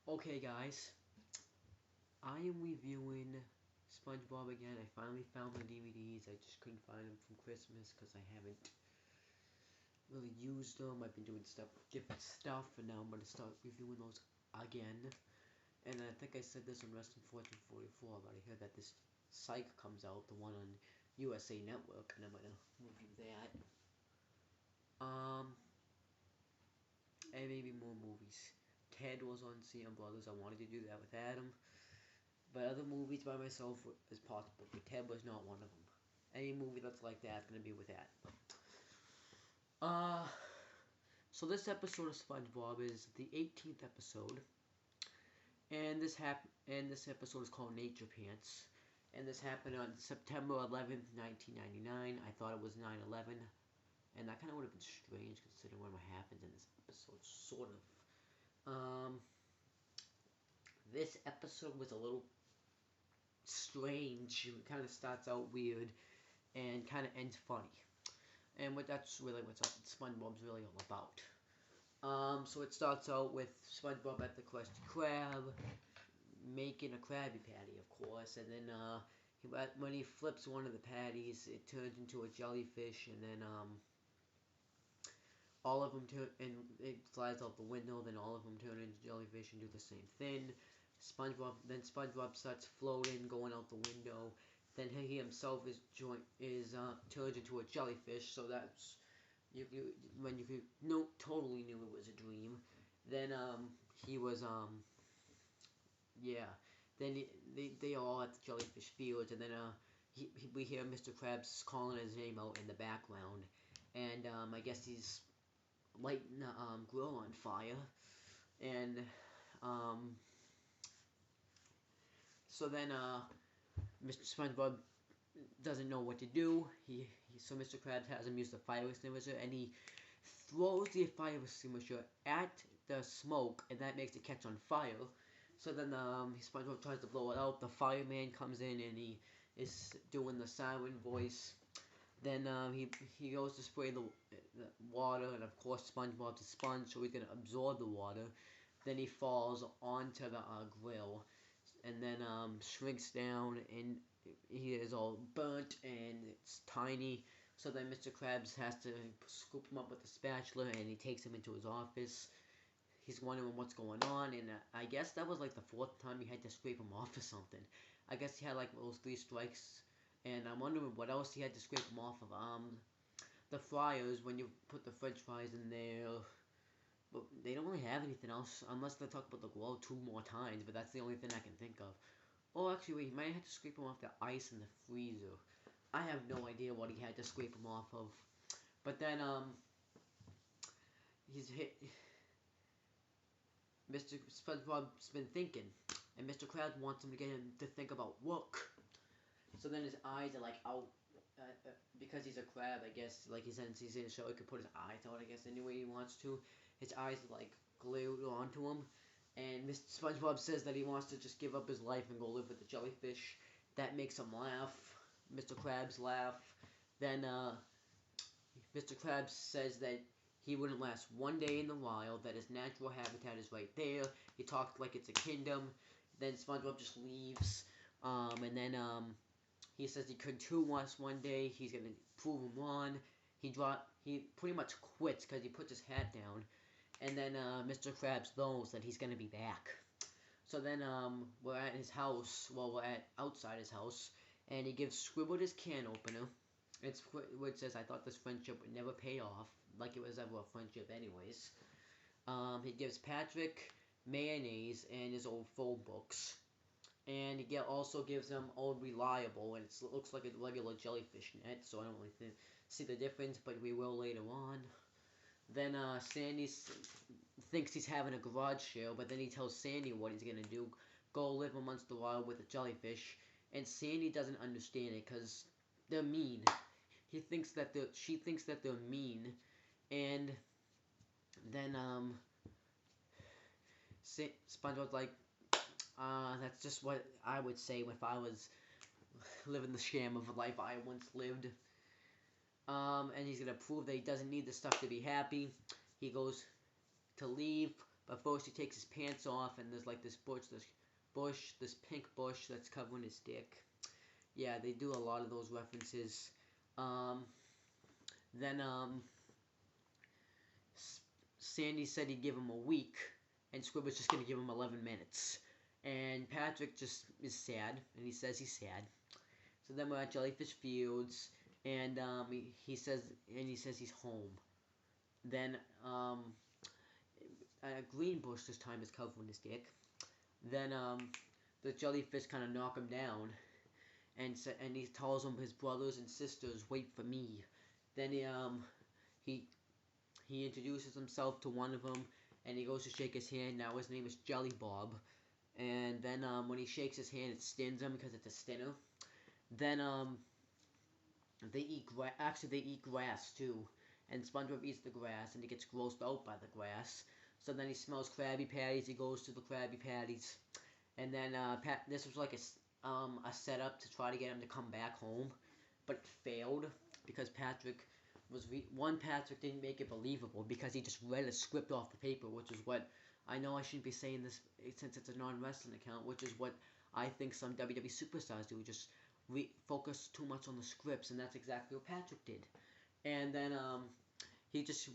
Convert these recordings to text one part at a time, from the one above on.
Okay, guys, I am reviewing SpongeBob again. I finally found the DVDs. I just couldn't find them from Christmas because I haven't really used them. I've been doing different stuff, and now I'm going to start reviewing those again. And I think I said this on Wrestling 1444, but I heard that this Psych comes out, the one on USA Network, and I'm going to review that. Um, and maybe more movies. Ted was on CM Brothers. I wanted to do that with Adam. But other movies by myself is possible, but Ted was not one of them. Any movie that's like that is gonna be with that. Uh, so this episode of SpongeBob is the 18th episode, and this episode is called Nature Pants, and this happened on September 11th, 1999. I thought it was 9/11, and that kind of would have been strange considering what happens in this episode, sort of. This episode was a little strange. It kind of starts out weird and kind of ends funny. And that's really what SpongeBob's really all about. So it starts out with SpongeBob at the Krusty Krab making a Krabby Patty, of course, and then when he flips one of the patties, it turns into a jellyfish, and then all of them turn, and it flies out the window. Then all of them turn into jellyfish and do the same thing. SpongeBob starts floating, going out the window. Then he himself turns into a jellyfish. So that's when you totally knew it was a dream. Then he was yeah. Then they all at the jellyfish fields, and then we hear Mr. Krabs calling his name out in the background, and I guess he's lighting the grill on fire, and um, so then Mr. SpongeBob doesn't know what to do. So Mr. Krabs has him use the fire extinguisher, and he throws the fire extinguisher at the smoke, and that makes it catch on fire. So then SpongeBob tries to blow it out. The fireman comes in, and he is doing the siren voice. Then he goes to spray the water, and of course SpongeBob's a sponge, so he's gonna absorb the water. Then he falls onto the grill, and then shrinks down, and he is all burnt, and it's tiny. So then Mr. Krabs has to scoop him up with a spatula, and he takes him into his office. He's wondering what's going on, and I guess that was like the fourth time he had to scrape him off or something. I guess he had like those 3 strikes, and I'm wondering what else he had to scrape him off of. The fryers, when you put the French fries in there, but they don't really have anything else unless they talk about the glow 2 more times. But that's the only thing I can think of. Oh, actually, wait, he might have to scrape him off the ice in the freezer. I have no idea what he had to scrape him off of. But then he's hit. Mr. SpongeBob's been thinking, and Mr. Krabs wants him to get him to think about work. So then his eyes are like out, because he's a crab, I guess. Like he's in a show, he could put his eyes out, I guess, any way he wants to. His eyes are like glued onto him, and Mr. SpongeBob says that he wants to just give up his life and go live with the jellyfish. That makes him laugh. Mr. Krabs laugh. Then Mr. Krabs says that he wouldn't last one day in the wild, that his natural habitat is right there. He talked like it's a kingdom. Then SpongeBob just leaves. And then he says he couldn't do us one day. He's going to prove him wrong. He pretty much quits because he puts his hat down. And then Mr. Krabs knows that he's going to be back. So then we're at his house. Well, we're at outside his house. And he gives Squidward his can opener. It's which says, "I thought this friendship would never pay off, like it was ever a friendship anyways." He gives Patrick mayonnaise and his old phone books. And he also gives him Old Reliable, and it looks like a regular jellyfish net, so I don't really see the difference, but we will later on. Then Sandy thinks he's having a garage sale, but then he tells Sandy what he's going to do. Go live amongst the wild with a jellyfish. And Sandy doesn't understand it because they're mean. She thinks that they're mean. And then SpongeBob's like, that's just what I would say if I was living the sham of a life I once lived. And he's gonna prove that he doesn't need the stuff to be happy. He goes to leave. But first he takes his pants off, and there's like this this pink bush that's covering his dick. Yeah, they do a lot of those references. Um, then Sandy said he'd give him a week, and Squidward's just gonna give him 11 minutes. And Patrick just is sad, and he says he's sad. So then we're at Jellyfish Fields, and he says he's home. Then a green bush this time is covering his dick. Then the jellyfish kind of knock him down, and he tells him his brothers and sisters wait for me. Then he introduces himself to one of them, and he goes to shake his hand. Now his name is Jelly Bob. And then when he shakes his hand, it stings him because it's a stinger. Then they eat grass too, and SpongeBob eats the grass, and he gets grossed out by the grass. So then he smells Krabby Patties. He goes to the Krabby Patties, and then this was like a setup to try to get him to come back home, but it failed because Patrick didn't make it believable because he just read a script off the paper, which is what I know I shouldn't be saying this since it's a non-wrestling account, which is what I think some WWE superstars do, just focus too much on the scripts, and that's exactly what Patrick did. And then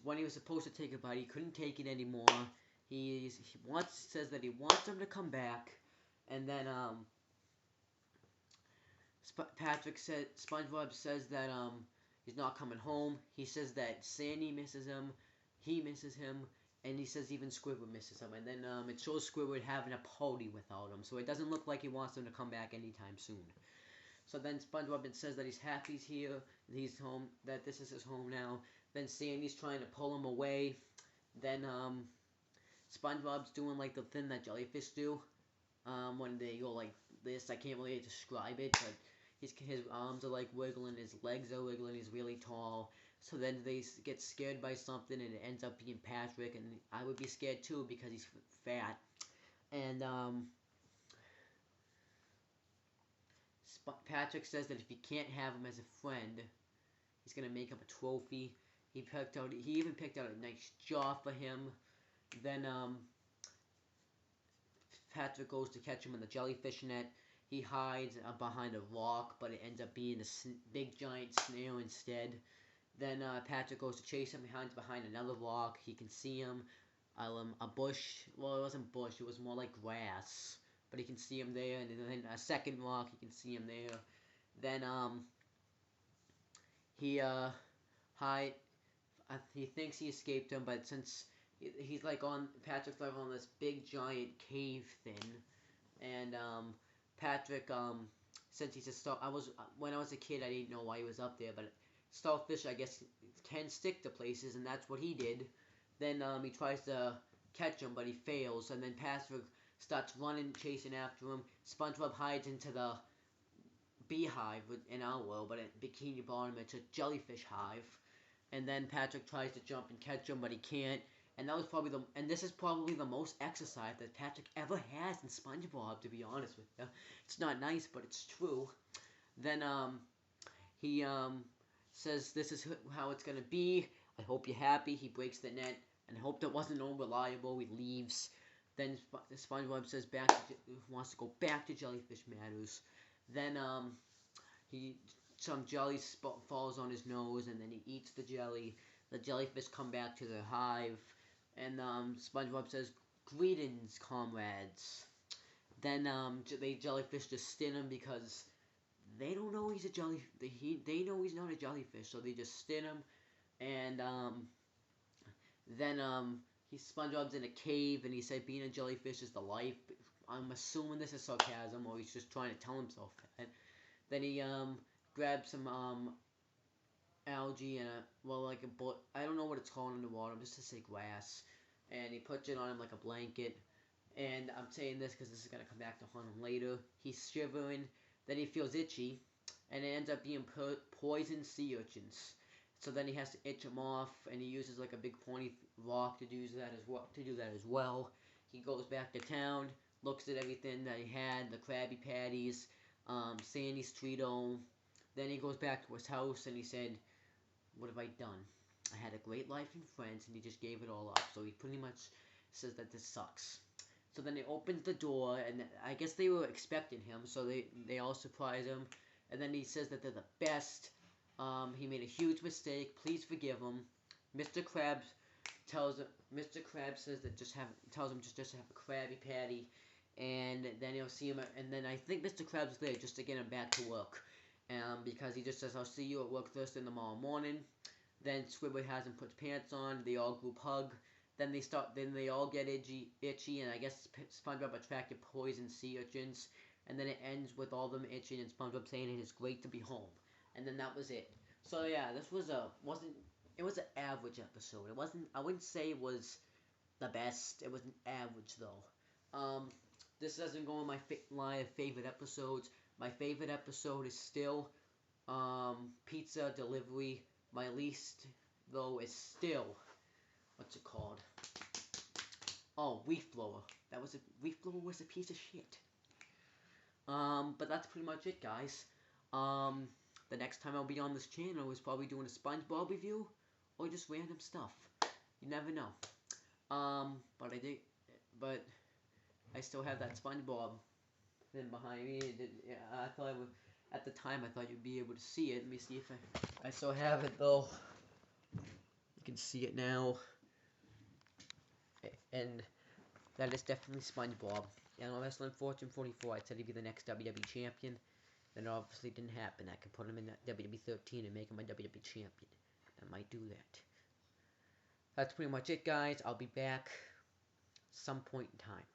when he was supposed to take a bite, he couldn't take it anymore. He says that he wants him to come back, and then SpongeBob says that he's not coming home. He says that Sandy misses him, he misses him, and he says even Squidward misses him. And then it shows Squidward having a party without him, so it doesn't look like he wants him to come back anytime soon. So then SpongeBob says that he's happy he's here, he's home, that this is his home now. Then Sandy's trying to pull him away. Then SpongeBob's doing like the thing that jellyfish do. When they go like this, I can't really describe it, but his arms are like wiggling, his legs are wiggling, he's really tall. So then they get scared by something, and it ends up being Patrick, and I would be scared too because he's fat. And Patrick says that if he can't have him as a friend, he's gonna make him a trophy. He even picked out a nice jaw for him. Then Patrick goes to catch him in the jellyfish net. He hides behind a rock, but it ends up being a big giant snail instead. Then Patrick goes to chase him, hides behind another rock. He can see him. A bush. Well, it wasn't bush. It was more like grass. But he can see him there. And then a second rock, he can see him there. Then he he thinks he escaped him, but since he's like Patrick's like on this big giant cave thing, and Patrick since he's when I was a kid, I didn't know why he was up there, but starfish, I guess, can stick to places, and that's what he did. Then he tries to catch him, but he fails, and then Patrick starts running, chasing after him. SpongeBob hides into the beehive in our world, but at Bikini Bottom, it's a jellyfish hive. And then Patrick tries to jump and catch him, but he can't. And this is probably the most exercise that Patrick ever has in SpongeBob, to be honest with you. It's not nice, but it's true. Then he says this is how it's gonna be. I hope you're happy. He breaks the net, and I hope that wasn't unreliable. He leaves. Then SpongeBob says wants to go back to Jellyfish Matters. Then some jelly falls on his nose, and then he eats the jelly. The jellyfish come back to the hive, and SpongeBob says, "Greetings, comrades." Then the jellyfish just sting him because they don't know he's a jelly. They know he's not a jellyfish, so they just sting him. And then SpongeBob's in a cave, and he said being a jellyfish is the life. I'm assuming this is sarcasm, or he's just trying to tell himself that. Then he grabs some algae and I don't know what it's called in the water. I'm just to say grass, and he puts it on him like a blanket. And I'm saying this because this is gonna come back to haunt him later. He's shivering. Then he feels itchy, and it ends up being poison sea urchins. So then he has to itch them off, and he uses like a big pointy rock to do that as well. He goes back to town, looks at everything that he had, the Krabby Patties, Sandy's Treato. Then he goes back to his house, and he said, "What have I done? I had a great life and friends," and he just gave it all up. So he pretty much says that this sucks. So then he opens the door, and I guess they were expecting him, so they all surprise him. And then he says that they're the best. He made a huge mistake. Please forgive him. Mr. Krabs Mr. Krabs says that tells him just have a Krabby Patty, and then he'll see him. And then I think Mr. Krabs is there just to get him back to work, because he just says, "I'll see you at work Thursday tomorrow morning." Then Squidward has him put pants on. They all group hug. Then they all get itchy, and I guess SpongeBob attracted poison sea urchins. And then it ends with all them itching and SpongeBob saying it is great to be home. And then that was it. So yeah, this was it was an average episode. I wouldn't say it was the best. It was an average though. This doesn't go in my line of favorite episodes. My favorite episode is still Pizza Delivery. My least though is still, what's it called? Oh, Leaf Blower. Leaf Blower was a piece of shit. But that's pretty much it, guys. The next time I'll be on this channel is probably doing a SpongeBob review or just random stuff. You never know. But I still have that SpongeBob thing behind me. I thought at the time I thought you'd be able to see it. Let me see if I still have it though. You can see it now. And that is definitely SpongeBob. And on Wrestling Fortune 44, I said he'd be the next WWE champion. Then it obviously didn't happen. I could put him in WWE 13 and make him a WWE champion. I might do that. That's pretty much it, guys. I'll be back some point in time.